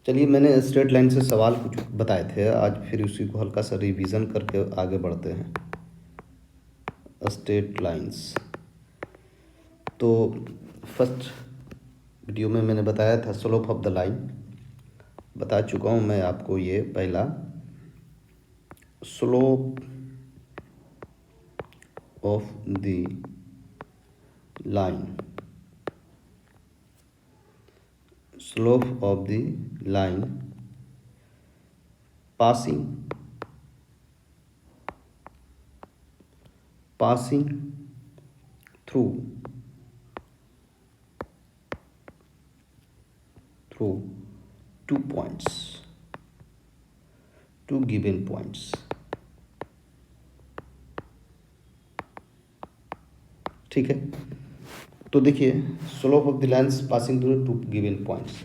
चलिए, मैंने straight line से सवाल कुछ बताए थे, आज फिर उसी को हल्का सा रिवीजन करके आगे बढ़ते हैं। स्ट्रेट लाइंस, तो फर्स्ट वीडियो में मैंने बताया था स्लोप ऑफ द लाइन, बता चुका हूँ मैं आपको। ये पहला slope of the line, slope of the line passing through two points, two given points। ठीक है, तो देखिए slope of the lines passing through two given points,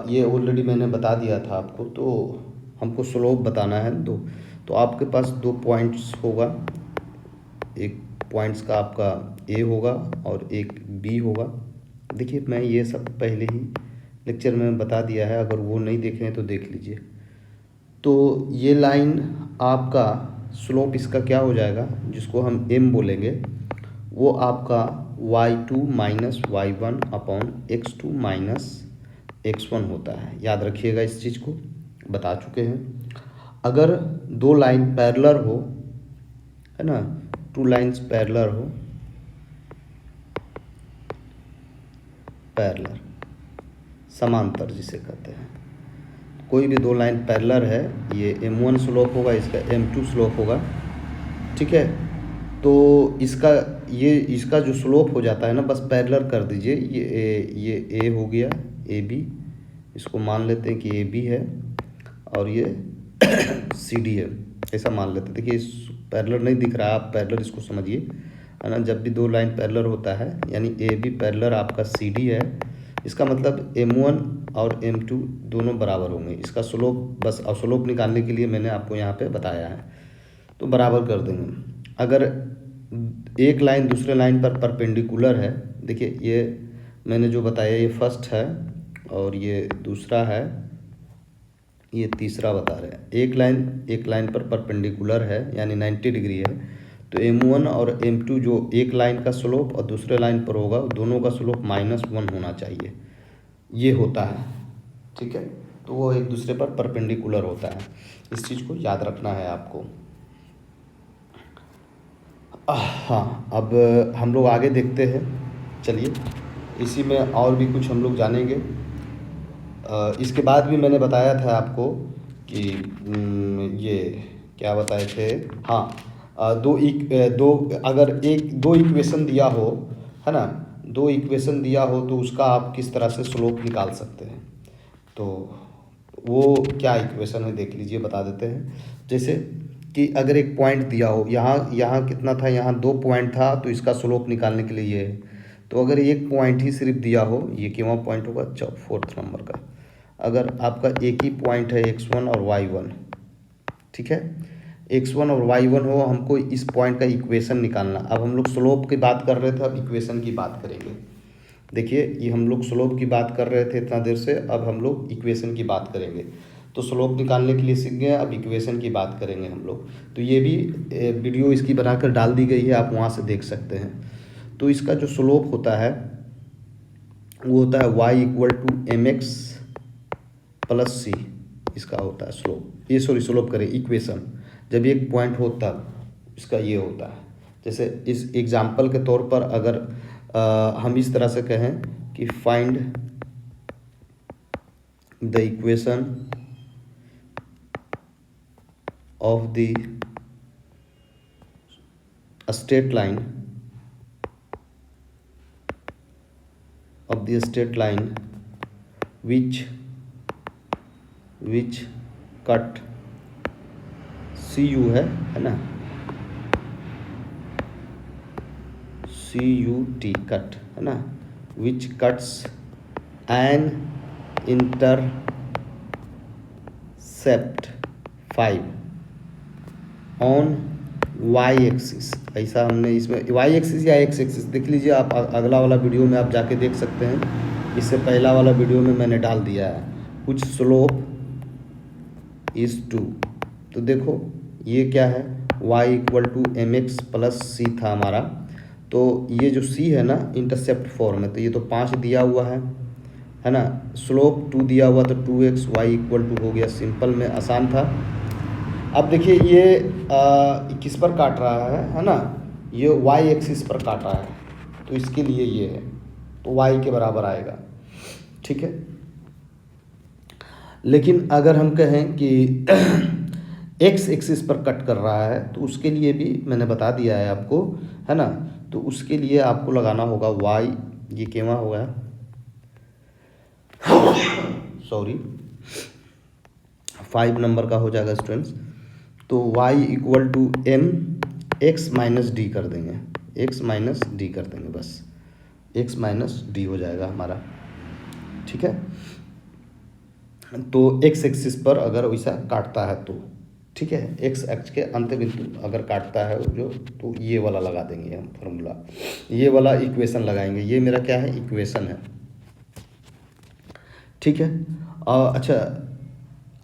ये ऑलरेडी मैंने बता दिया था आपको। तो हमको स्लोप बताना है दो, तो आपके पास दो पॉइंट्स होगा, एक पॉइंट्स का आपका ए होगा और एक बी होगा। देखिए मैं ये सब पहले ही लेक्चर में बता दिया है, अगर वो नहीं देखे हैं तो देख लीजिए। तो ये लाइन आपका स्लोप इसका क्या हो जाएगा, जिसको हम एम बोलेंगे, वो आपका y2 minus y1 upon x2 minus x1 होता है। याद रखिएगा, इस चीज़ को बता चुके हैं। अगर दो लाइन पैरेलल हो, है ना, टू लाइन्स पैरेलल हो, पैरेलल समांतर जिसे कहते हैं, कोई भी दो लाइन पैरेलल है, ये m1 स्लोप होगा, इसका m2 स्लोप होगा। ठीक है, तो इसका जो स्लोप हो जाता है ना, बस पैरेलल कर दीजिए। ये ए हो गया, ए बी, इसको मान लेते हैं कि ए बी है, और ये सी डी है, ऐसा मान लेते हैं। देखिए पैरेलल नहीं दिख रहा है, आप पैरेलल इसको समझिए, है ना। जब भी दो लाइन पैरेलल होता है, यानी ए बी पैरेलल आपका सी डी है, इसका मतलब m1 और m2 दोनों बराबर होंगे। इसका स्लोप, बस स्लोप निकालने के लिए मैंने आपको यहाँ पे बताया है, तो बराबर कर देंगे। अगर एक लाइन दूसरे लाइन पर परपेंडिकुलर है, देखिए ये मैंने जो बताया, ये फर्स्ट है और ये दूसरा है, ये तीसरा बता रहे हैं। एक लाइन पर परपेंडिकुलर है, यानी 90 डिग्री है, तो m1 और m2 जो एक लाइन का स्लोप और दूसरे लाइन पर होगा, दोनों का स्लोप -1 होना चाहिए, ये होता है। ठीक है, तो वो एक दूसरे पर परपेंडिकुलर होता है, इस चीज़ को याद रखना है आपको। हाँ, अब हम लोग आगे देखते हैं। चलिए, इसी में और भी कुछ हम लोग जानेंगे। इसके बाद भी मैंने बताया था आपको कि ये क्या बताए थे, हाँ, दो इक्वेशन दिया हो, है ना, दो इक्वेशन दिया हो, तो उसका आप किस तरह से स्लोप निकाल सकते हैं। तो वो क्या इक्वेशन है देख लीजिए, बता देते हैं। जैसे कि अगर एक पॉइंट दिया हो, यहाँ कितना था, यहाँ 2 पॉइंट था, तो इसका स्लोप निकालने के लिए ये है। तो अगर एक पॉइंट ही सिर्फ दिया हो, ये क्यों पॉइंट होगा, 4th नंबर का। अगर आपका एक ही पॉइंट है x1 और y1, ठीक है, x1 और y1 हो, हमको इस पॉइंट का इक्वेशन निकालना। अब हम लोग स्लोप की बात कर रहे थे, अब इक्वेशन की बात करेंगे। देखिए, ये हम लोग स्लोप की बात कर रहे थे इतना देर से, अब हम लोग इक्वेशन की बात करेंगे। तो स्लोप निकालने के लिए सीख गए, अब इक्वेशन की बात करेंगे हम लोग। तो ये भी वीडियो इसकी बनाकर डाल दी गई है, आप वहाँ से देख सकते हैं। तो इसका जो स्लोप होता है वो होता है y = mx + c, इसका होता है स्लोप। ये स्लोप करें इक्वेशन, जब एक पॉइंट हो तब इसका ये होता है। जैसे इस एग्जाम्पल के तौर पर अगर हम इस तरह से कहें कि find the equation of the straight line which cut CU है ना, CUT कट है ना, which cuts an intercept 5 on y axis. ऐसा हमने इसमें y एक्सिस या x एक्सिस देख लीजिए आप, अगला वाला वीडियो में आप जाके देख सकते हैं, इससे पहला वाला वीडियो में मैंने डाल दिया है। कुछ स्लोप इज 2। तो देखो ये क्या है, y equal to M X plus C था हमारा। तो ये जो c है ना इंटरसेप्ट फॉर्म है, तो ये तो 5 दिया हुआ है ना। स्लोप 2 दिया हुआ तो 2x y इक्वल टू हो गया, सिंपल में आसान था। अब देखिए ये किस पर काट रहा है ना, ये y एक्सिस पर काट रहा है, तो इसके लिए ये है, तो y के बराबर आएगा, ठीक है। लेकिन अगर हम कहें कि x एक्सिस पर कट कर रहा है, तो उसके लिए भी मैंने बता दिया है आपको, है ना। तो उसके लिए आपको लगाना होगा y, ये केवा होगा सॉरी 5 नंबर का हो जाएगा स्टूडेंट्स। तो y equal to M X minus D कर देंगे, x माइनस डी कर देंगे, बस x माइनस डी हो जाएगा हमारा, ठीक है। तो x एक्सिस पर अगर वैसा काटता है तो ठीक है, x अक्ष के अंत बिंदु अगर काटता है जो, तो ये वाला लगा देंगे हम फॉर्मूला, ये वाला इक्वेशन लगाएंगे। ये मेरा क्या है, इक्वेशन है, ठीक है। अच्छा,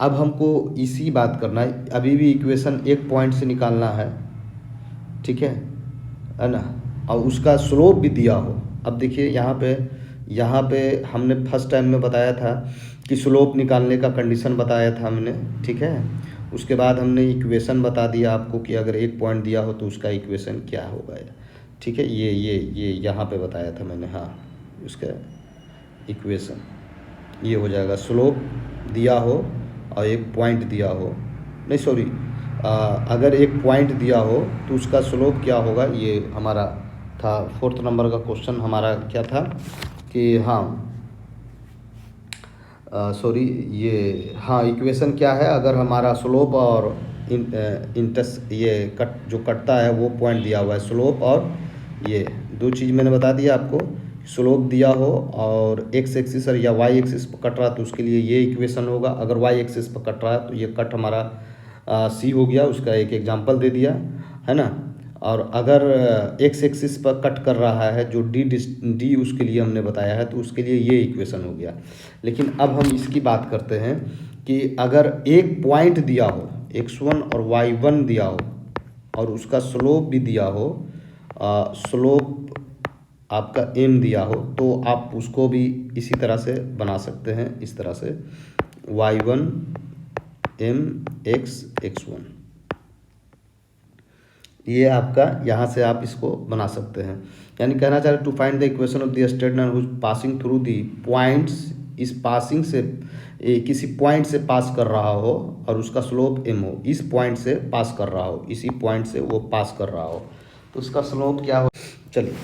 अब हमको इसी बात करना है, अभी भी इक्वेशन एक पॉइंट से निकालना है, ठीक है ना। और उसका स्लोप भी दिया हो। अब देखिए यहाँ पे हमने फर्स्ट टाइम में बताया था कि स्लोप निकालने का कंडीशन बताया था हमने, ठीक है। उसके बाद हमने इक्वेशन बता दिया आपको कि अगर एक पॉइंट दिया हो तो उसका इक्वेशन क्या होगा, ठीक है। ये यहाँ पे बताया था मैंने, हाँ, उसका इक्वेशन ये हो जाएगा, स्लोप दिया हो और एक पॉइंट दिया हो, नहीं सॉरी, अगर एक पॉइंट दिया हो तो उसका स्लोप क्या होगा, ये हमारा था 4th नंबर का क्वेश्चन हमारा क्या था कि हाँ सॉरी ये हाँ इक्वेशन क्या है, अगर हमारा स्लोप और इंटस ये कट जो कटता है वो पॉइंट दिया हुआ है, स्लोप और ये दो चीज़ मैंने बता दिया आपको, स्लोप दिया हो और एक्स एक्सिस या वाई एक्सिस पर कट रहा है तो उसके लिए ये इक्वेशन होगा। अगर वाई एक्सिस पर कट रहा है तो ये कट हमारा सी हो गया, उसका एक एग्जांपल दे दिया, है ना। और अगर एक्स एक्सिस पर कट कर रहा है जो डी उसके लिए हमने बताया है, तो उसके लिए ये इक्वेशन हो गया। लेकिन अब हम इसकी बात करते हैं कि अगर एक पॉइंट दिया हो, x1 और y1 दिया हो और उसका स्लोप भी दिया हो, स्लोप आपका m दिया हो, तो आप उसको भी इसी तरह से बना सकते हैं, इस तरह से y1 m x x1, ये आपका यहाँ से आप इसको बना सकते हैं। यानी कहना चाह रहे to find the equation of the straight line which passing through the points, इस पासिंग से किसी पॉइंट से पास कर रहा हो और उसका स्लोप m हो, इस पॉइंट से पास कर रहा हो, इसी पॉइंट से वो पास कर रहा हो, तो उसका स्लोप क्या हो। चलिए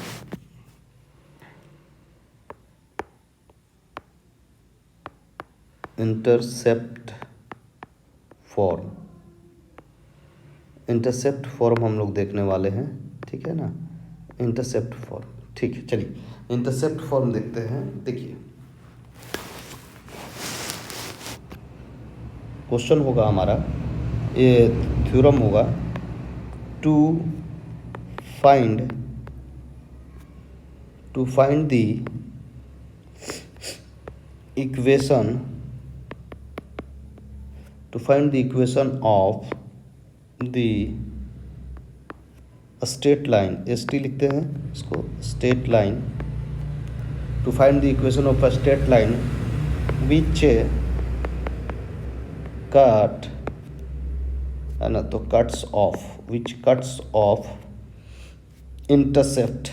इंटरसेप्ट फॉर्म हम लोग देखने वाले हैं, ठीक है ना, इंटरसेप्ट फॉर्म, ठीक है। चलिए इंटरसेप्ट फॉर्म देखते हैं। देखिए क्वेश्चन होगा हमारा, ये थ्योरम होगा, to find the equation of the straight line, ST लिखते हैं इसको, straight line, to find the equation of a straight line which cut, है ना, तो cuts off intercept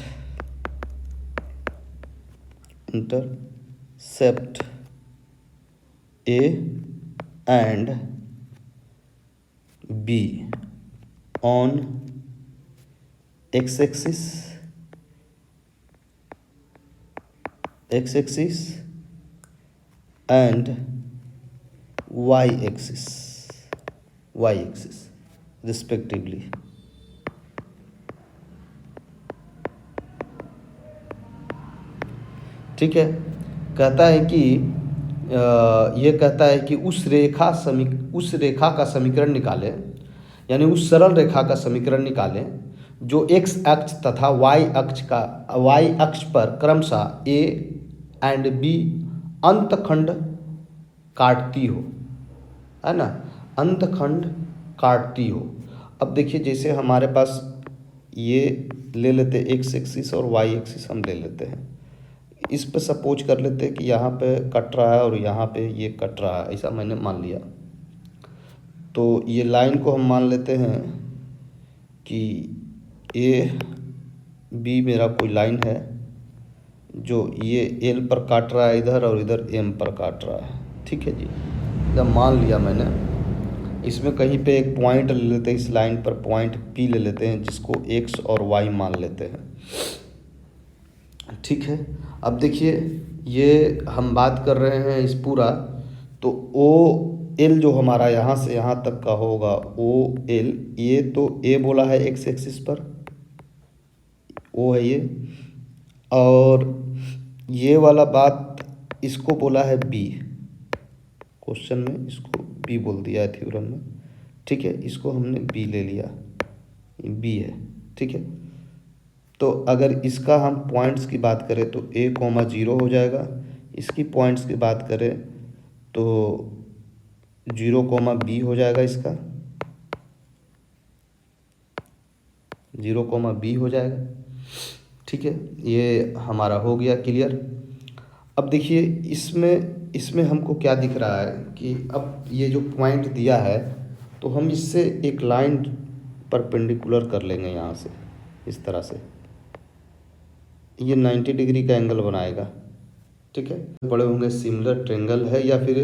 A and B on x-axis and y-axis respectively। ठीक है, कहता है कि ये कहता है कि उस रेखा का समीकरण निकालें, यानी उस सरल रेखा का समीकरण निकालें जो x अक्ष तथा y अक्ष पर क्रमशः A एंड B अंतखंड काटती हो, है ना, अंतखंड काटती हो। अब देखिए जैसे हमारे पास ये ले लेते एक्स एक्सिस और वाई एक्सिस हम ले लेते हैं, इस पे सपोज कर लेते हैं कि यहाँ पे कट रहा है और यहाँ पे ये कट रहा है, ऐसा मैंने मान लिया। तो ये लाइन को हम मान लेते हैं कि ए बी मेरा कोई लाइन है जो ये एल पर काट रहा है इधर और इधर एम पर काट रहा है, ठीक है जी। जब मान लिया मैंने, इसमें कहीं पे एक पॉइंट ले लेते हैं, इस लाइन पर पॉइंट पी ले लेते हैं जिसको एक्स और वाई मान लेते हैं, ठीक है। अब देखिए ये हम बात कर रहे हैं इस पूरा, तो ओ एल जो हमारा यहाँ से यहाँ तक का होगा ओ एल, ये तो ए बोला है एक्स एक्सिस पर, ओ है ये, और ये वाला बात इसको बोला है बी, क्वेश्चन में इसको बी बोल दिया है थ्योरम में, ठीक है। इसको हमने बी ले लिया, बी है, ठीक है। तो अगर इसका हम पॉइंट्स की बात करें तो ए कॉमा 0 हो जाएगा, इसकी पॉइंट्स की बात करें तो 0 कॉमा बी हो जाएगा, इसका 0 कॉमा बी हो जाएगा, ठीक है। ये हमारा हो गया क्लियर। अब देखिए इसमें हमको क्या दिख रहा है कि अब ये जो पॉइंट दिया है तो हम इससे एक लाइन परपेंडिकुलर कर लेंगे यहाँ से, इस तरह से ये 90 डिग्री का एंगल बनाएगा, ठीक है। पढ़े होंगे सिमिलर ट्रेंगल है या फिर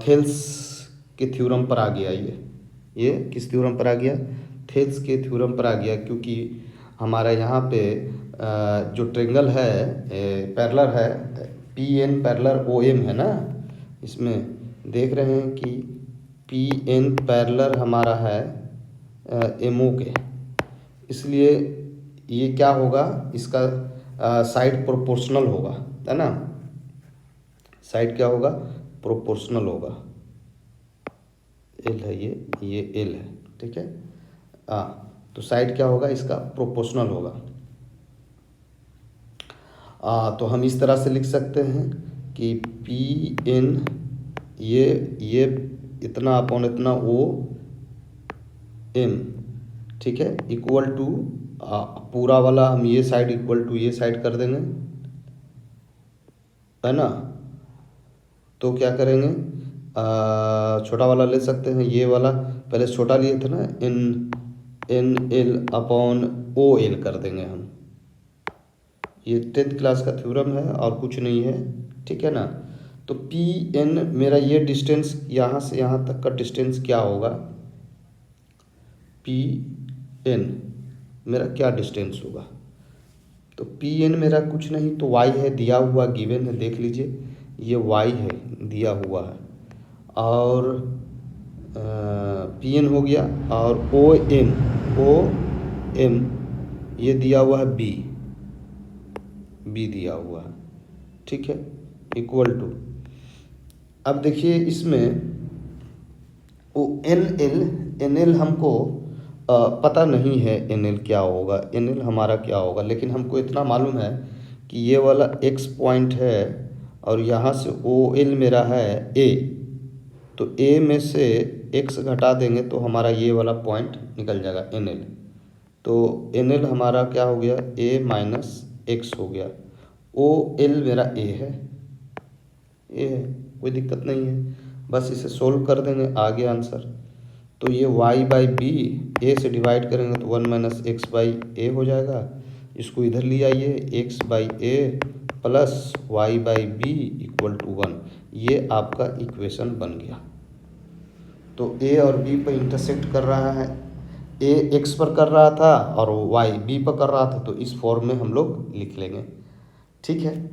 थेल्स के थ्योरम पर आ गया, ये किस थ्योरम पर आ गया, थेल्स के थ्योरम पर आ गया, क्योंकि हमारा यहाँ पे जो ट्रेंगल है पैरेलल है, P N parallel O M है ना, इसमें देख रहे हैं कि पी एन पैरेलल हमारा है एम ओ के, इसलिए ये क्या होगा, इसका साइड प्रोपोर्शनल होगा, है ना, साइड क्या होगा, प्रोपोर्शनल होगा, एल है ये एल है, ठीक है। तो साइड क्या होगा, इसका प्रोपोर्शनल होगा। तो हम इस तरह से लिख सकते हैं कि पी एन ये इतना अपॉन इतना ओ एम, ठीक है, इक्वल टू पूरा वाला हम ये साइड इक्वल टू ये साइड कर देंगे, है ना। तो क्या करेंगे, छोटा वाला ले सकते हैं, ये वाला पहले छोटा लिए थे ना, N L upon O L कर देंगे हम, ये 10th क्लास का थ्योरम है और कुछ नहीं है, ठीक है ना। तो पी एन मेरा ये डिस्टेंस यहाँ से यहाँ तक का डिस्टेंस क्या होगा, पी एन मेरा क्या डिस्टेंस होगा, तो पी एन मेरा कुछ नहीं तो वाई है, दिया हुआ गिवन है, देख लीजिए ये वाई है दिया हुआ है, और पी एन हो गया, और ओ एम ये दिया हुआ है बी दिया हुआ है, ठीक है, इक्वल टू, अब देखिए इसमें वो एन एल हमको पता नहीं है, एन एल क्या होगा, एन एल हमारा क्या होगा, लेकिन हमको इतना मालूम है कि ये वाला एक्स पॉइंट है और यहाँ से ओ एल मेरा है ए, तो ए में से एक्स घटा देंगे तो हमारा ये वाला पॉइंट निकल जाएगा एन एल, तो एन एल हमारा क्या हो गया, ए माइनस एक्स हो गया, ओ एल मेरा ए है, कोई दिक्कत नहीं है, बस इसे सोल्व कर देंगे, आ गया आंसर। तो ये y बाई बी ए से डिवाइड करेंगे तो 1 माइनस एक्स बाई ए हो जाएगा, इसको इधर ले आइए, X by A plus Y by B equal to 1, ये आपका इक्वेशन बन गया। तो ए और बी पर इंटरसेक्ट कर रहा है, ए एक्स पर कर रहा था और वाई बी पर कर रहा था, तो इस फॉर्म में हम लोग लिख लेंगे, ठीक है।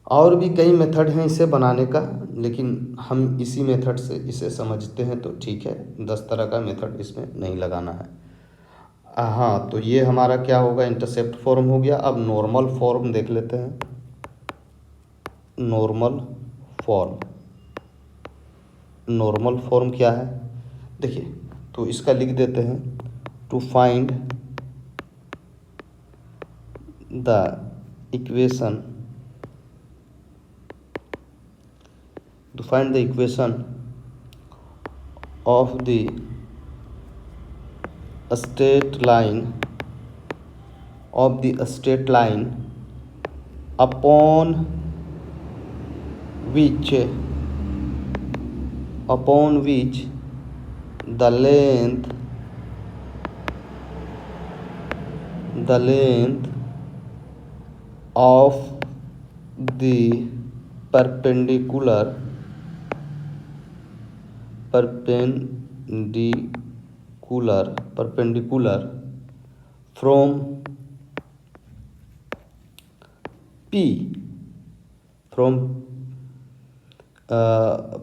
और भी कई मेथड हैं इसे बनाने का, लेकिन हम इसी मेथड से इसे समझते हैं तो ठीक है, 10 तरह का मेथड इसमें नहीं लगाना है। हाँ, तो ये हमारा क्या होगा, इंटरसेप्ट फॉर्म हो गया। अब नॉर्मल फॉर्म देख लेते हैं, नॉर्मल फॉर्म क्या है, देखिए, तो इसका लिख देते हैं, to find the equation to find the equation of the straight line upon which the length of the perpendicular from P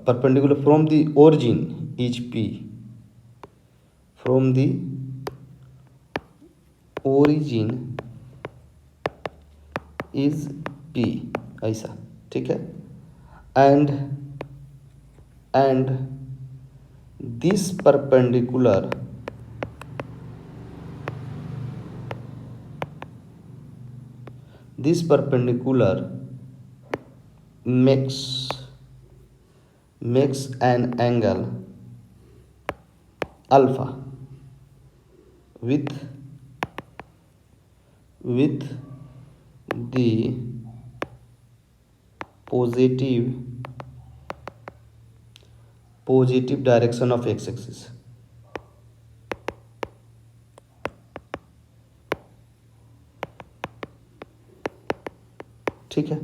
perpendicular from the origin is P, from the origin is P, ऐसा, ठीक है। and this perpendicular makes an angle alpha with the positive direction of x-axis। ठीक है,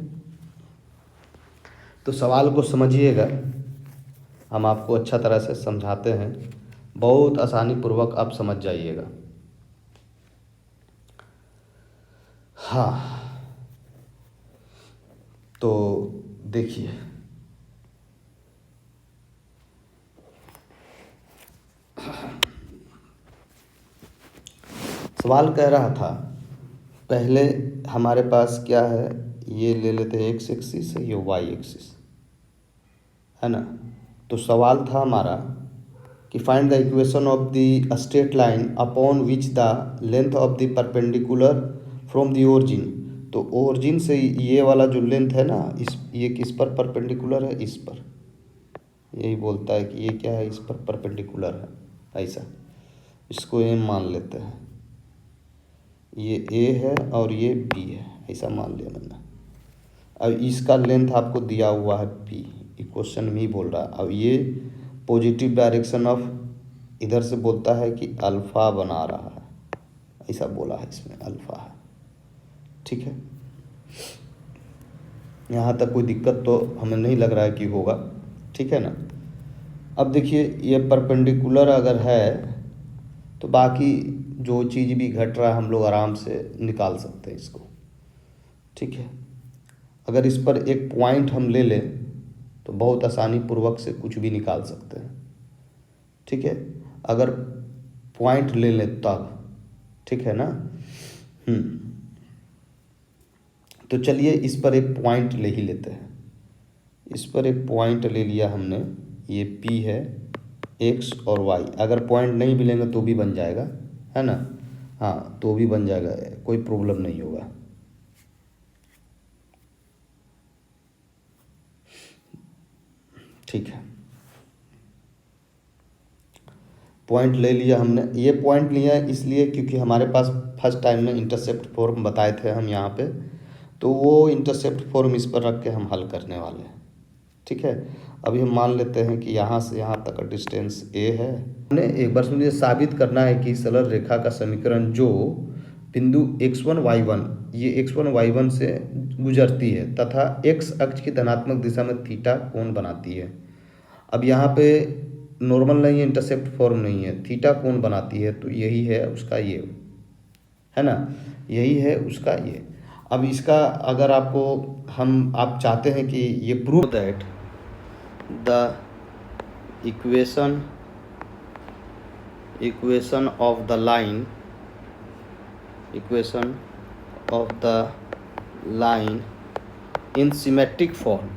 तो सवाल को समझिएगा, हम आपको अच्छा तरह से समझाते हैं, बहुत आसानी पूर्वक आप समझ जाइएगा। हाँ, तो देखिए, सवाल कह रहा था, पहले हमारे पास क्या है, ये ले लेते हैं एक्स एक्सिस, ये वाई एक्सिस है ना। तो सवाल था हमारा कि find the equation of the straight line upon which the length of the perpendicular from the origin. तो ओरिजिन से ये वाला जो लेंथ है ना, ये किस पर परपेंडिकुलर है, इस पर, यही बोलता है कि ये क्या है, इस पर परपेंडिकुलर है, ऐसा, इसको एम मान लेते हैं, ये ए है और ये बी है, ऐसा मान लिया मैंने। अब इसका लेंथ आपको दिया हुआ है पी, क्वेश्चन में ही बोल रहा है। अब ये पॉजिटिव डायरेक्शन ऑफ, इधर से बोलता है कि अल्फ़ा बना रहा है, ऐसा बोला है, इसमें अल्फ़ा है, ठीक है। यहाँ तक कोई दिक्कत तो हमें नहीं लग रहा है कि होगा, ठीक है ना। अब देखिए, ये परपेंडिकुलर अगर है तो बाकी जो चीज़ भी घट रहा है हम लोग आराम से निकाल सकते हैं इसको, ठीक है। अगर इस पर एक पॉइंट हम ले लें तो बहुत आसानी पूर्वक से कुछ भी निकाल सकते हैं, ठीक है, अगर पॉइंट ले लें तब, ठीक है ना। तो चलिए इस पर एक पॉइंट ले ही लेते हैं। इस पर एक पॉइंट ले लिया हमने, ये P है, X और Y। अगर पॉइंट नहीं मिलेंगे तो भी बन जाएगा, है ना। हाँ, तो भी बन जाएगा, कोई प्रॉब्लम नहीं होगा। ठीक है, पॉइंट ले लिया हमने। ये पॉइंट लिया इसलिए क्योंकि हमारे पास फर्स्ट टाइम में इंटरसेप्ट फॉर्म बताए थे हम यहाँ पे, तो वो इंटरसेप्ट फॉर्म इस पर रख के हम हल करने वाले हैं, ठीक है। अभी हम मान लेते हैं कि यहाँ से यहाँ तक का डिस्टेंस a है। हमने एक बार सुनिए, साबित करना है कि सरल रेखा का समीकरण जो बिंदु x1 y1, ये x1 y1 से गुजरती है तथा x अक्ष की धनात्मक दिशा में थीटा कोण बनाती है। अब यहाँ पे नॉर्मल नहीं है, इंटरसेप्ट फॉर्म नहीं है, थीटा कोण बनाती है, तो यही है उसका ये, है ना, यही है उसका ये। अब इसका अगर आपको आप चाहते हैं कि ये prove that the equation of the line in symmetric form,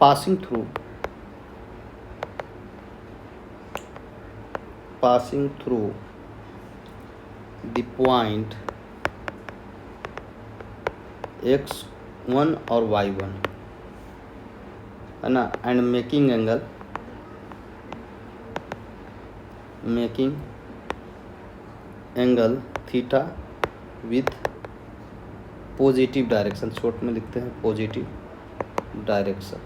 passing through passing through the point x1 और y1 है ना, and making angle theta with positive direction, short में लिखते हैं positive direction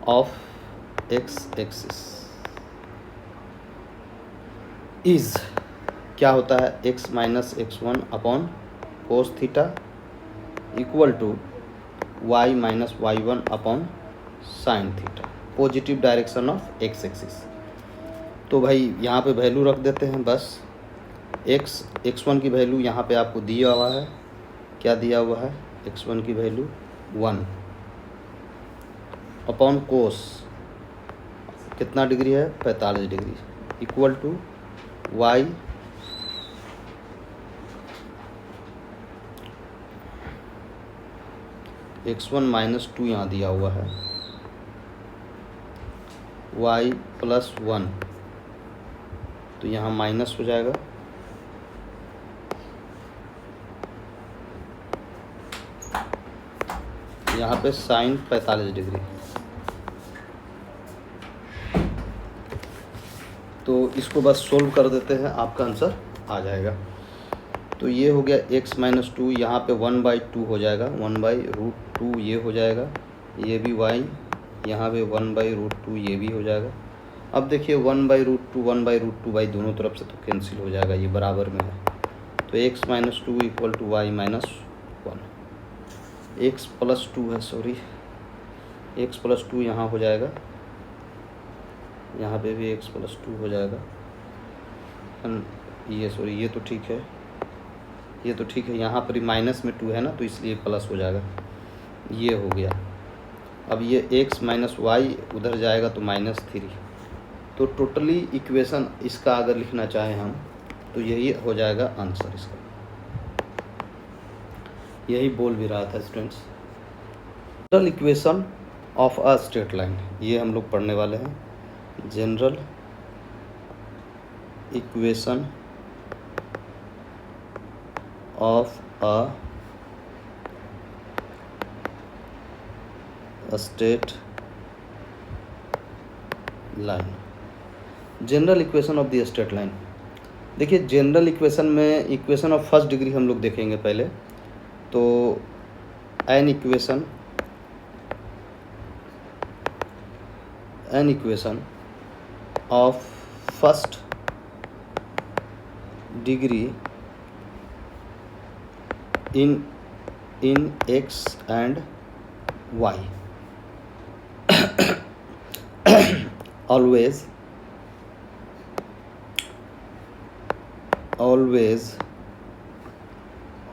of X axis is क्या होता है, x minus x1 upon cos theta equal to y minus y1 upon sine theta, positive direction of X axis. तो भाई यहाँ पे वैल्यू रख देते हैं बस। x1 की वैल्यू यहाँ पे आपको दिया हुआ है, क्या दिया हुआ है, x1 की वैल्यू 1 अपॉन कोस कितना डिग्री है, 45 degree equal to y x1 minus 2 यहाँ दिया हुआ है, y प्लस 1, तो यहाँ माइनस हो जाएगा, यहाँ पे साइन 45 डिग्री। तो इसको बस सोल्व कर देते हैं, आपका आंसर आ जाएगा। तो ये हो गया x माइनस 2, यहाँ पे 1/2 हो जाएगा, 1/√2 ये हो जाएगा, ये भी y, यहाँ पे 1/√2 ये भी हो जाएगा। अब देखिए 1/√2 भाई दोनों तरफ से तो कैंसिल हो जाएगा, ये बराबर में है, तो x minus 2 equal to y minus 1, x plus 2 है, सॉरी x प्लस 2 यहाँ हो जाएगा, यहाँ पे भी x प्लस 2 हो जाएगा, ये सॉरी ये तो ठीक है, ये तो ठीक है, यहाँ पर माइनस में 2 है ना, तो इसलिए प्लस हो जाएगा, ये हो गया। अब ये x माइनस वाई उधर जाएगा तो -3, तो टोटली इक्वेशन इसका अगर लिखना चाहें हम तो यही हो जाएगा आंसर इसका, यही बोल भी रहा था students. General equation of a straight line, ये हम लोग पढ़ने वाले हैं, general equation of a straight line, general equation of the straight line. देखिए जनरल इक्वेशन में इक्वेशन ऑफ फर्स्ट डिग्री हम लोग देखेंगे पहले, तो an equation of first degree in X and Y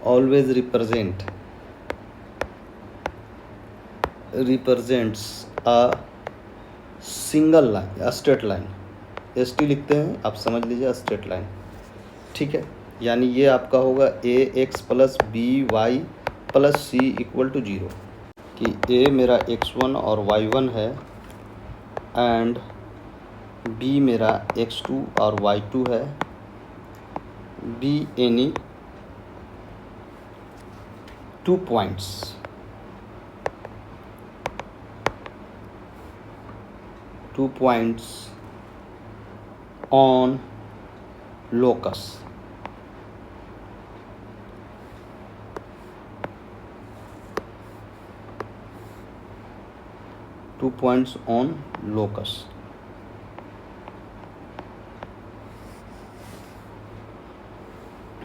always represents a single line, a straight line, ST लिखते हैं, आप समझ लीजिए स्ट्रेट लाइन, ठीक है। यानी ये आपका होगा ax plus by plus c equal to 0, कि a मेरा x1 और y1 है एंड b मेरा x2 और y2 है, b any 2 points on locus,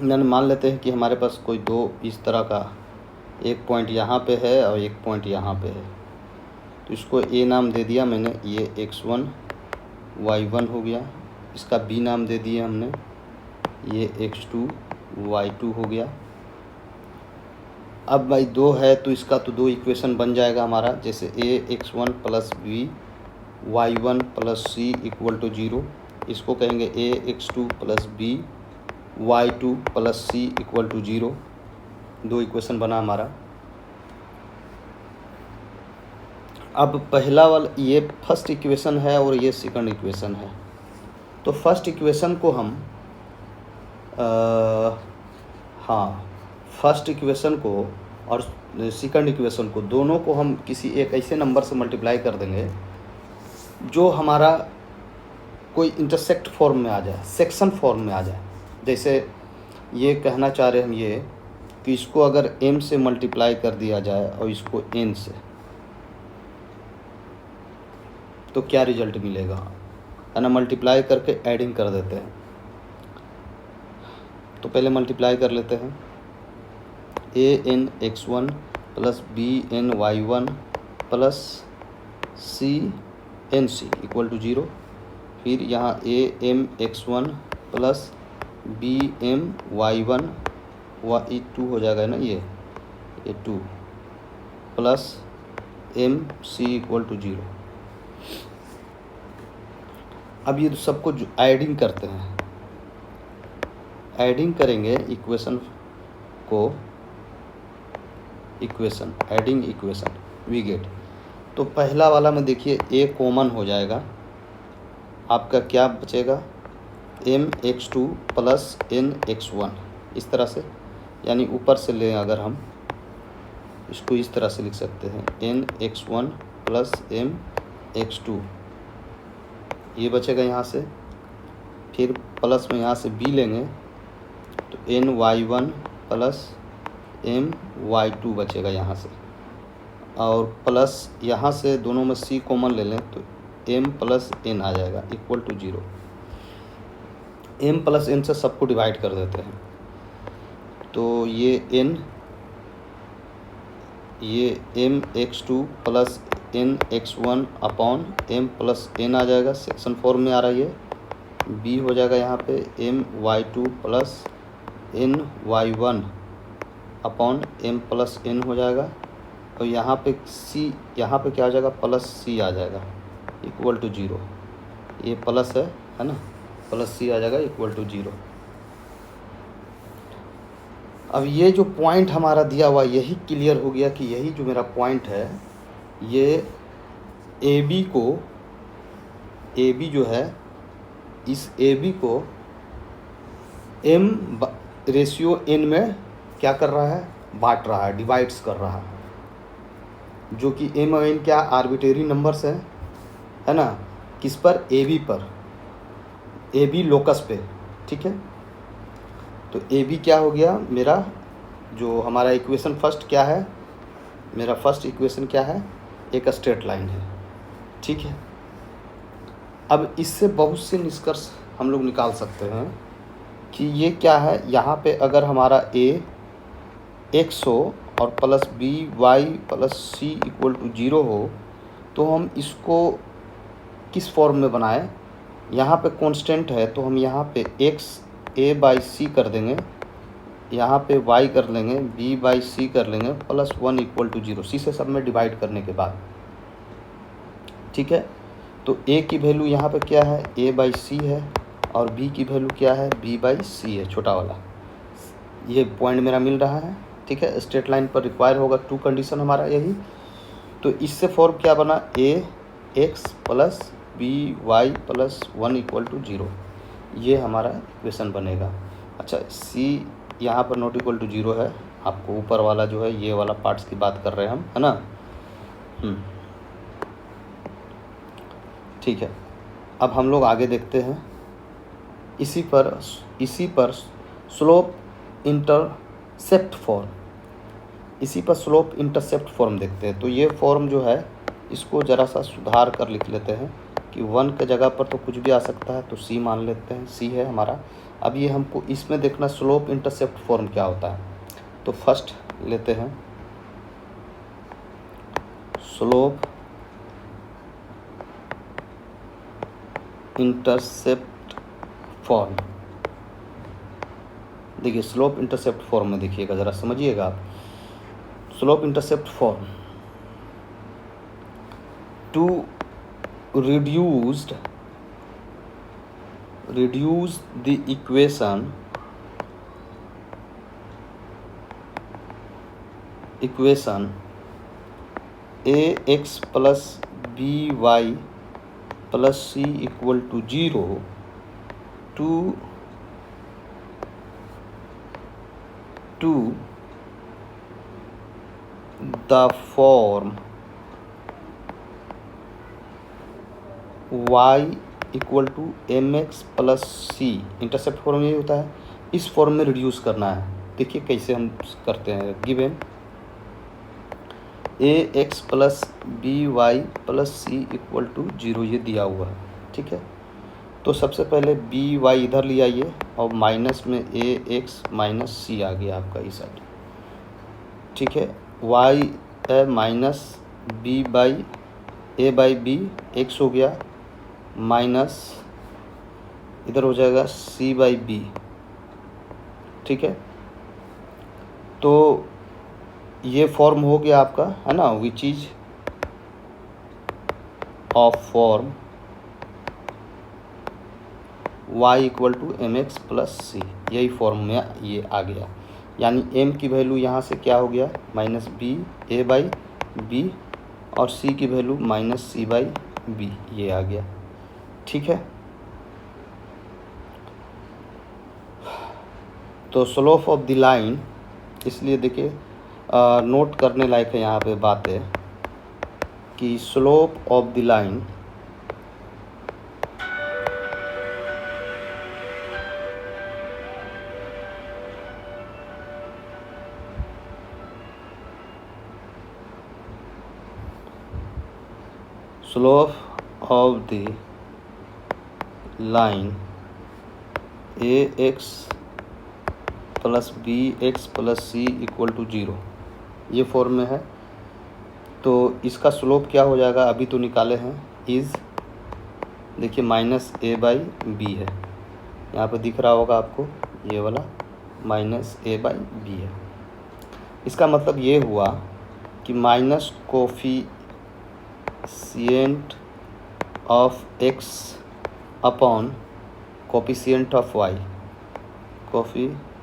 यानी मान लेते हैं कि हमारे पास कोई दो इस तरह का, एक पॉइंट यहाँ पे है और एक पॉइंट यहाँ पे है, तो इसको A नाम दे दिया मैंने, ये x1 y1 हो गया, इसका B नाम दे दिया हमने, ये x2 y2 हो गया। अब भाई दो है तो इसका तो दो इक्वेशन बन जाएगा हमारा, जैसे ax1 plus b y1 plus c equal to 0, इसको कहेंगे ax2 plus b y2 plus c equal to 0, दो इक्वेशन बना हमारा। अब पहला वाला ये फर्स्ट इक्वेशन है और ये सेकंड इक्वेशन है, तो फर्स्ट इक्वेशन को हम हाँ, फर्स्ट इक्वेशन को और सेकंड इक्वेशन को, दोनों को हम किसी एक ऐसे नंबर से मल्टीप्लाई कर देंगे जो हमारा कोई इंटरसेक्ट फॉर्म में आ जाए, सेक्शन फॉर्म में आ जाए। जैसे ये कहना चाह रहे हम ये कि इसको अगर m से मल्टीप्लाई कर दिया जाए और इसको n से, तो क्या रिजल्ट मिलेगा, है ना। मल्टीप्लाई करके एडिंग कर देते हैं। तो पहले मल्टीप्लाई कर लेते हैं, an(x1) plus bny1 plus cnc equal to 0। फिर यहाँ am(x1) प्लस bmy1 ये 2 हो जाएगा ना, ये 2 प्लस mc इक्वल टू 0। अब ये सबको एडिंग करते हैं, एडिंग करेंगे इक्वेशन को, equation adding equation we get. तो पहला वाला में देखिए a कॉमन हो जाएगा, आपका क्या बचेगा, mx2 प्लस nx1 इस तरह से, यानी ऊपर से लें अगर हम इसको इस तरह से लिख सकते हैं nx1 प्लस mx2, ये बचेगा यहाँ से। फिर प्लस में यहाँ से b लेंगे तो ny1 प्लस my2 बचेगा यहाँ से, और प्लस यहाँ से दोनों में c कॉमन ले लें तो m प्लस n आ जाएगा equal to 0। m plus n से सबको डिवाइड कर देते हैं, तो ये n, ये mx2 plus nx1 upon m plus n आ जाएगा, सेक्शन फॉर्म में आ रही है। b हो जाएगा यहाँ पे my2 plus ny1 upon m plus n हो जाएगा, और यहाँ पे c, यहाँ पे क्या आ जाएगा, प्लस c आ जाएगा इक्वल टू 0। ये प्लस है ना, प्लस c आ जाएगा इक्वल टू 0। अब ये जो पॉइंट हमारा दिया हुआ यही क्लियर हो गया कि यही जो मेरा पॉइंट है, ये AB को, AB जो है, इस AB को m रेशियो n में क्या कर रहा है, बांट रहा है, डिवाइड्स कर रहा है, जो कि m और n क्या आर्बिट्रेरी नंबर्स हैं, है ना। किस पर, AB पर, AB लोकस पे, ठीक है। तो AB क्या हो गया मेरा, जो हमारा इक्वेशन फर्स्ट क्या है, मेरा फर्स्ट इक्वेशन क्या है, एक स्ट्रेट लाइन है, ठीक है। अब इससे बहुत से निष्कर्ष हम लोग निकाल सकते हैं कि ये क्या है, यहाँ पे अगर हमारा a x हो और plus b y plus c equal to 0 हो, तो हम इसको किस फॉर्म में बनाएं। यहाँ पे कांस्टेंट है तो हम यहाँ पे x a बाई c कर देंगे, यहाँ पे y कर लेंगे, b बाई c कर लेंगे, प्लस 1 इक्वल टू 0, c से सब में डिवाइड करने के बाद, ठीक है। तो a की वैल्यू यहाँ पे क्या है, a बाई c है, और b की वैल्यू क्या है, b बाई c है, छोटा वाला। ये पॉइंट मेरा मिल रहा है, ठीक है। स्ट्रेट लाइन पर रिक्वायर होगा 2 कंडीशन हमारा यही। तो इससे फॉर्म क्या बना, a x plus b y plus 1 equal to 0, ये हमारा इक्वेशन बनेगा। अच्छा, c यहाँ पर नॉट इक्वल टू 0 है, आपको ऊपर वाला जो है ये वाला पार्ट्स की बात कर रहे हैं हम, है ना। ठीक है, अब हम लोग आगे देखते हैं। इसी पर स्लोप इंटरसेप्ट फॉर्म, इसी पर स्लोप इंटरसेप्ट फॉर्म देखते हैं। तो ये फॉर्म जो है इसको ज़रा सा सुधार कर लिख लेते हैं कि 1 के जगह पर तो कुछ भी आ सकता है, तो c मान लेते हैं, c है हमारा। अब ये हमको इसमें देखना स्लोप इंटरसेप्ट फॉर्म क्या होता है। तो फर्स्ट लेते हैं स्लोप इंटरसेप्ट फॉर्म। देखिए स्लोप इंटरसेप्ट फॉर्म में देखिएगा, ज़रा समझिएगा आप। Slope intercept form, to reduce the equation ax plus by plus c equal to 0 to the form y equal to M X plus C, intercept form ये होता है, इस फॉर्म में रिड्यूस करना है। देखिए कैसे हम करते हैं। Given A X plus B Y plus C equal to 0 ये दिया हुआ है, ठीक है। तो सबसे पहले बी वाई इधर ले आइए और माइनस में ए एक्स माइनस सी आ गया आपका इस साइड, ठीक है। वाई है minus B by A by B X हो गया, माइनस इधर हो जाएगा सी बाई बी, ठीक है। तो ये फॉर्म हो गया आपका, है ना, which is of form y equal to M X plus C, यही फॉर्म में ये आ गया। यानी m की वैल्यू यहाँ से क्या हो गया, minus B A by B, और c की value minus C by B, ये आ गया, ठीक है। तो स्लोप ऑफ द लाइन, इसलिए देखिए नोट करने लायक है यहाँ पे बात है कि slope of the line A X plus B X plus C equal to 0, ये फॉर्म में है। तो इसका स्लोप क्या हो जाएगा, अभी तो निकाले हैं, इज़ देखिए माइनस ए बाई बी है, यहाँ पे दिख रहा होगा आपको, ये वाला माइनस ए बाई बी है। इसका मतलब ये हुआ कि minus coefficient of X upon coefficient of Y, coefficient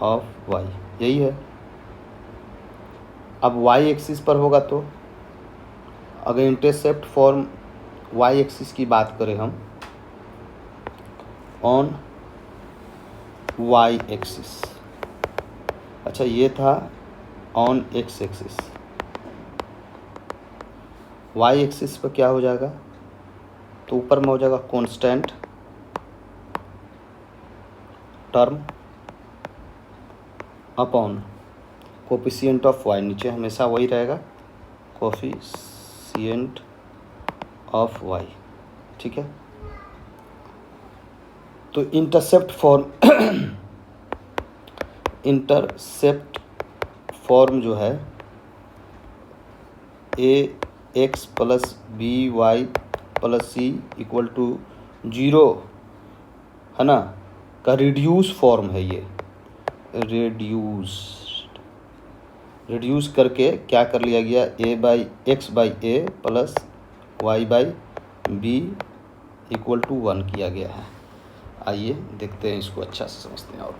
of Y, यही है। अब वाई एक्सिस पर होगा तो अगर इंटरसेप्ट फॉर्म वाई एक्सिस की बात करें हम, ऑन वाई एक्सिस, अच्छा ये था on X axis, Y axis पर क्या हो जाएगा, तो ऊपर में हो जाएगा constant term upon coefficient of Y, नीचे हमेशा वही रहेगा, कोफिशिएंट ऑफ वाई, ठीक है। तो इंटरसेप्ट फॉर्म जो है A X plus B Y plus C equal to 0, है ना, का रिड्यूस फॉर्म है ये। रिड्यूस करके क्या कर लिया गया, A by X by A plus Y by B equal to 1 किया गया है। आइए देखते हैं इसको, अच्छा से समझते हैं और भी।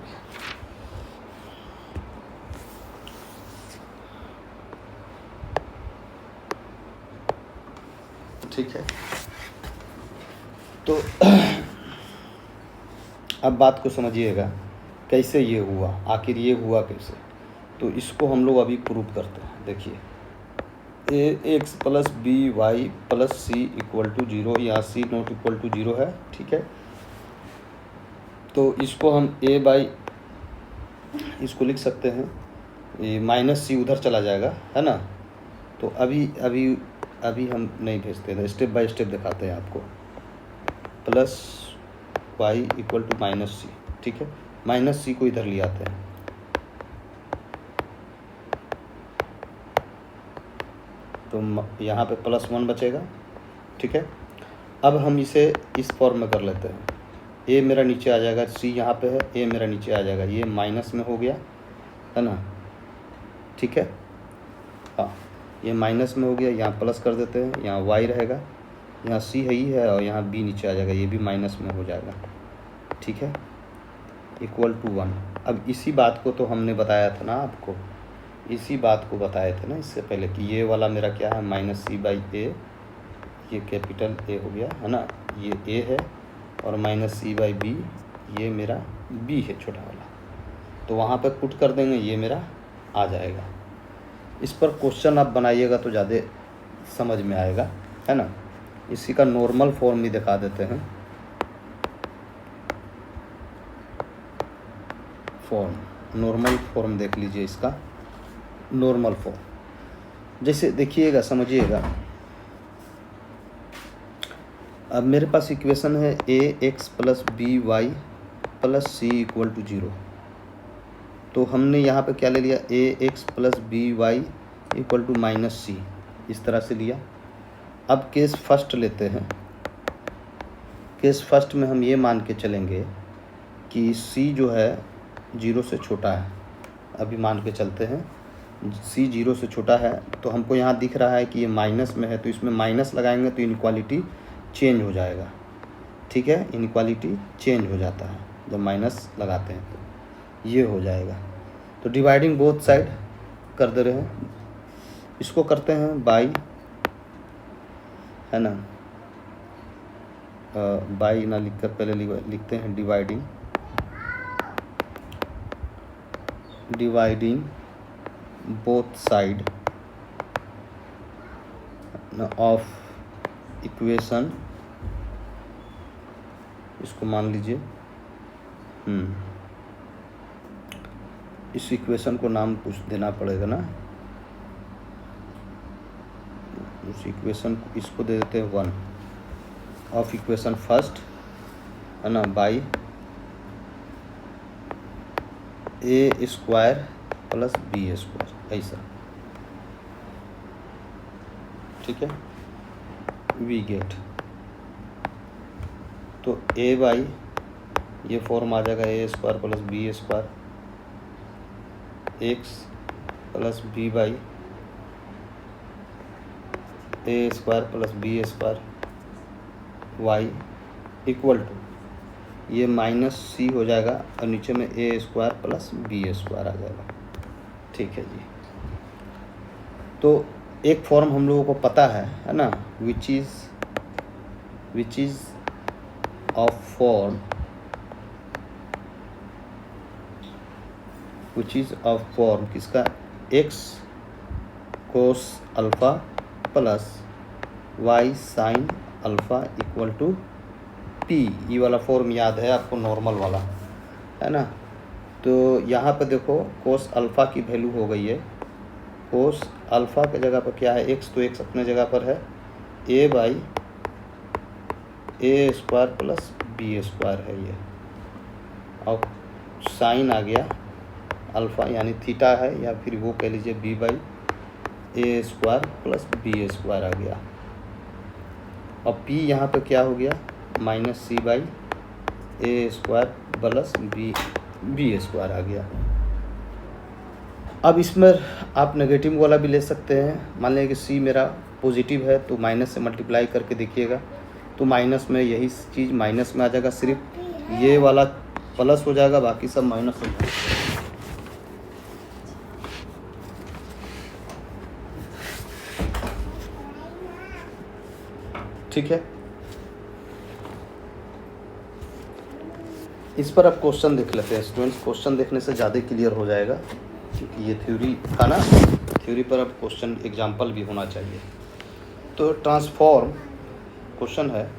ठीक है, तो अब बात को समझिएगा कैसे ये हुआ, आखिर ये हुआ कैसे। तो इसको हम लोग अभी प्रूव करते हैं। देखिए A X plus B Y plus C equal to 0, यहाँ सी नॉट इक्वल टू 0 है, ठीक है। तो इसको हम ए बाई, इसको लिख सकते हैं, ये माइनस सी उधर चला जाएगा, है ना। तो अभी हम नहीं भेजते थे, स्टेप बाय स्टेप दिखाते हैं आपको। Plus Y equal to minus C, ठीक है। माइनस सी को इधर ले आते हैं, तो यहाँ पे प्लस 1 बचेगा, ठीक है। अब हम इसे इस फॉर्म में कर लेते हैं, ए मेरा नीचे आ जाएगा, सी यहाँ पे है, ए मेरा नीचे आ जाएगा, ये माइनस में हो गया, है ना, ठीक है। हाँ, ये माइनस में हो गया, यहाँ प्लस कर देते हैं, यहाँ वाई रहेगा, यहाँ सी है ही है, और यहाँ बी नीचे आ जाएगा, ये भी माइनस में हो जाएगा, ठीक है, इक्वल टू 1। अब इसी बात को तो हमने बताया था ना आपको, इसी बात को बताए थे ना इससे पहले कि ये वाला मेरा क्या है, माइनस सी बाई ए, ये कैपिटल ए हो गया है ना, ये ए है, और माइनस सी बाई बी ये मेरा बी है छोटा वाला, तो वहाँ पे पुट कर देंगे, ये मेरा आ जाएगा। इस पर क्वेश्चन आप बनाइएगा तो ज़्यादा समझ में आएगा, है ना। इसी का नॉर्मल फॉर्म भी दिखा देते हैं। नॉर्मल फॉर्म देख लीजिए, इसका नॉर्मल फॉर्म जैसे देखिएगा, समझिएगा। अब मेरे पास इक्वेशन है A X plus B Y plus C equal to 0। तो हमने यहाँ पे क्या ले लिया, A X plus B Y equal to minus C, इस तरह से लिया। अब केस फर्स्ट लेते हैं। केस फर्स्ट में हम ये मान के चलेंगे कि सी जो है 0 से छोटा है। अभी मान के चलते हैं सी 0 से छोटा है, तो हमको यहाँ दिख रहा है कि ये माइनस में है, तो इसमें माइनस लगाएंगे तो इनइक्वालिटी चेंज हो जाएगा। ठीक है, इनइक्वालिटी चेंज हो जाता है जब माइनस लगाते हैं, तो ये हो जाएगा। तो डिवाइडिंग बोथ साइड कर दे रहे हैं। इसको करते हैं बाई, है ना, बाई ना लिखकर पहले लिखते हैं dividing both side of equation. इसको मान लीजिए, इस इक्वेशन को नाम कुछ देना पड़ेगा ना, उस इक्वेशन को इसको दे देते हैं 1 ऑफ इक्वेशन फर्स्ट, है ना, by A square plus B square, ऐसा। ठीक है, वी गेट, तो ए बाई ये फॉर्म आ जाएगा A square plus B square X plus B by A square plus B square Y equal to, ये माइनस सी हो जाएगा और नीचे में A square plus B square आ जाएगा। ठीक है जी। तो एक फॉर्म हम लोगों को पता है ना, विच इज ऑफ फॉर्म किसका, X cos alpha plus Y sine alpha equal to P. ये वाला फॉर्म याद है आपको, नॉर्मल वाला, है ना। तो यहाँ पे देखो कोस अल्फ़ा की वैल्यू हो गई है, कोस अल्फ़ा के जगह पर क्या है, एक्स, तो एक्स अपने जगह पर है, A by A square plus B square है ये, और साइन आ गया अल्फ़ा यानी थीटा है, या फिर वो कह लीजिए B by A square plus B square आ गया। और पी यहाँ पे क्या हो गया, minus C by A square plus B square आ गया। अब इसमें आप नेगेटिव वाला भी ले सकते हैं। मान लें कि सी मेरा पॉजिटिव है, तो माइनस से मल्टीप्लाई करके देखिएगा, तो माइनस में यही चीज़ माइनस में आ जाएगा, सिर्फ ये वाला प्लस हो जाएगा, बाकी सब माइनस हो जाएगा। ठीक है, इस पर अब क्वेश्चन देख लेते हैं स्टूडेंट्स। क्वेश्चन देखने से ज़्यादा क्लियर हो जाएगा, क्योंकि ये थ्योरी था ना, थ्योरी पर अब क्वेश्चन एग्जाम्पल भी होना चाहिए। तो ट्रांसफॉर्म क्वेश्चन है,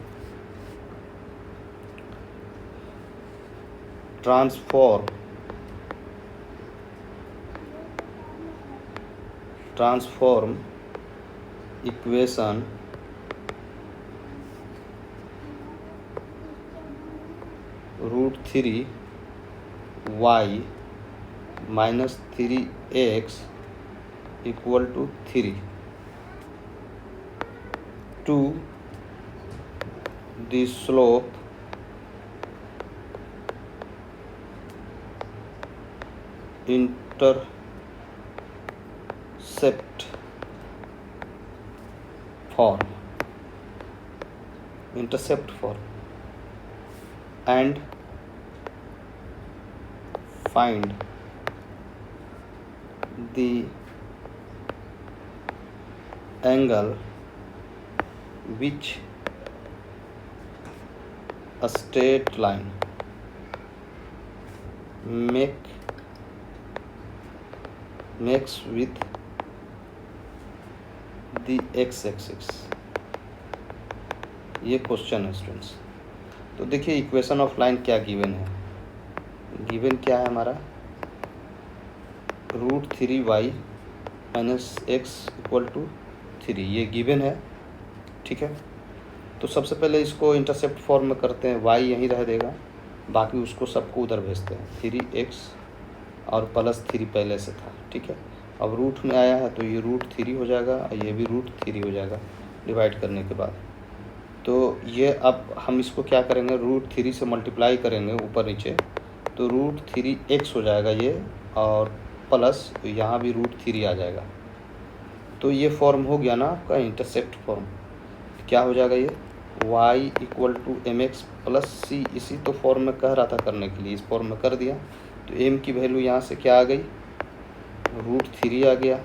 transform equation √3 y minus 3x equal to 3 to the slope intercept form and find the angle which a straight line makes with the x axis। ये क्वेश्चन है students. तो देखिए equation of line क्या given है, given क्या है हमारा √3y - x = 3, ये गिवन है। ठीक है, तो सबसे पहले इसको इंटरसेप्ट फॉर्म में करते हैं, y यहीं रह देगा, बाकी उसको सबको उधर भेजते हैं। 3x और +3 पहले से था। ठीक है, अब रूट में आया है तो ये √3 हो जाएगा और ये भी √3 हो जाएगा डिवाइड करने के बाद। तो ये अब हम इसको क्या करेंगे, √3 से मल्टीप्लाई करेंगे ऊपर नीचे, तो √3x हो जाएगा ये, और प्लस यहाँ भी √3 आ जाएगा। तो ये फॉर्म हो गया ना आपका इंटरसेप्ट फॉर्म। क्या हो जाएगा ये y = mx + c, इसी तो फॉर्म में कह रहा था करने के लिए, इस फॉर्म में कर दिया। तो m की वैल्यू यहाँ से क्या आ गई, √3 आ गया।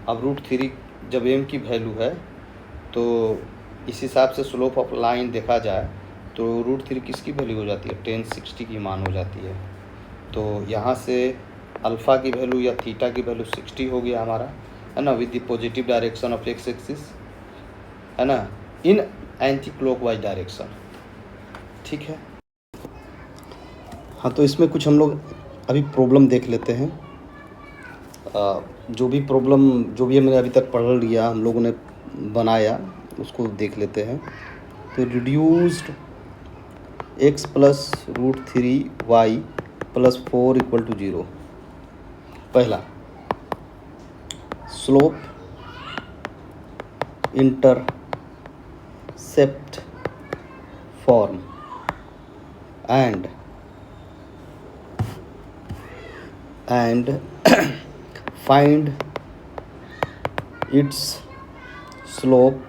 अब √3 जब m की वैल्यू है तो इस हिसाब से स्लोप ऑफ लाइन देखा जाए तो √3 किसकी वैल्यू हो जाती है, tan 60 की मान हो जाती है। तो यहाँ से अल्फ़ा की वैल्यू या थीटा की वैल्यू 60 हो गया हमारा, है ना, with the positive direction of X axis, है ना, इन एंटी क्लॉकवाइज डायरेक्शन। ठीक है, हाँ, तो इसमें कुछ हम लोग अभी प्रॉब्लम देख लेते हैं। जो भी हमने अभी तक पढ़ लिया, हम लोगों ने बनाया, उसको देख लेते हैं। तो रिड्यूस्ड x + √3y + 4 = 0। पहला slope intercept form and find its slope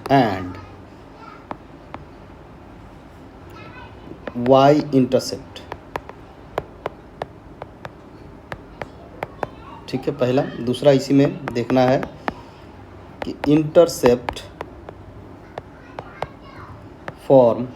and y intercept। ठीक है, पहला। दूसरा इसी में देखना है कि इंटरसेप्ट फॉर्म